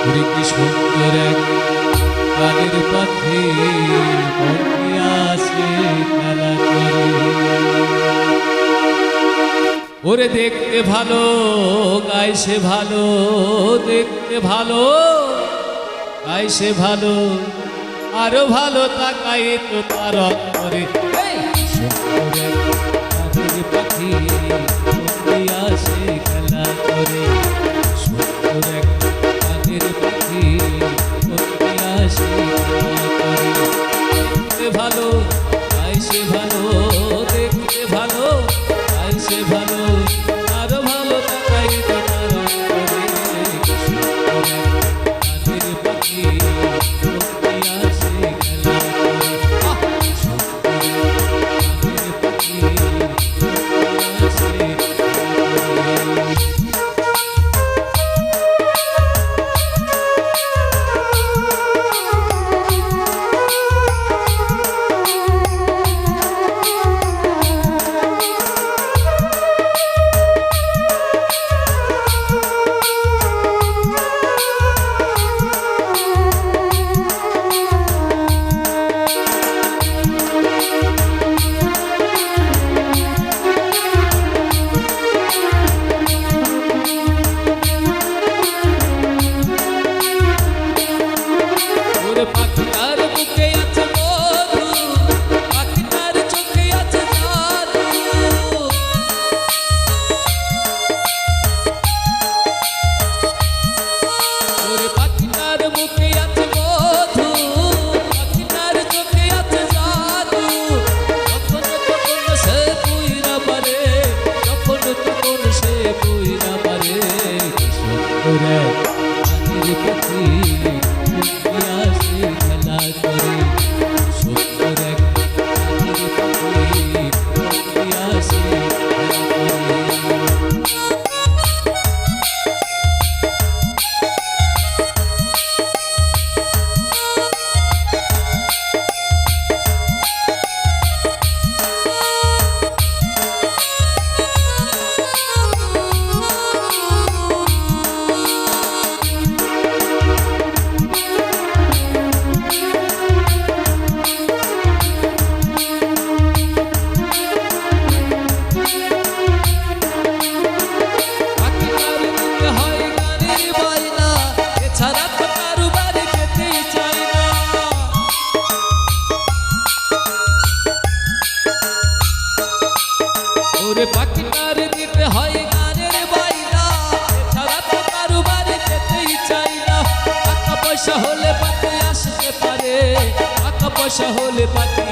ওরে কি সুন্দর এক গানের পাখি মনটি আসে খেলা করে। ওরে দেখতে ভালো গায় সে ভালো, দেখতে ভালো গায় সে ভালো, আরো ভালো তাকাই তো তার অন্তরে। সুন্দর এক গানের পাখি মনটি আসে খেলা করে। সুন্দর এক গানের পাখি মনটি আসে খেলা করে। দেখতে ভালো গায় সে ভালো, দেখতে ভালো গায় সে ভালো, আরো ভালো তাকাই তো তার অন্তরে। সুন্দর এক গানের পাখি মনটি আসে খেলা করে। সুন্দর এক গানের পাখি মনটি আসে খেলা করে। ওরে পাখিটার বুকে আছে মধু, পাখিটার চোখে আছে জাদু। ওরে পাখিটার বুকে আছে মধু, পাখিটার চোখে আছে জাদু। যখন তখন সে পুইরা পারে, যখন তখন সে পুইরা পারে। কি সুন্দর এক গানের পাখি মনটি আসে খেলা করে। সুন্দর এক গানের পাখি মনটি আসে খেলা করে। পাখিটার দিতে হয় গানের বায়না, এছাড়া তো কারো বাড়ি যেতে চাই না। ওরে পাখিটার দিতে হয় গানের বায়না, এছাড়া তো কারো বাড়ি যেতেই চাই না। টাকা পয়সা হলে পাখি আসতে পারে, টাকা পয়সা হলে পাখি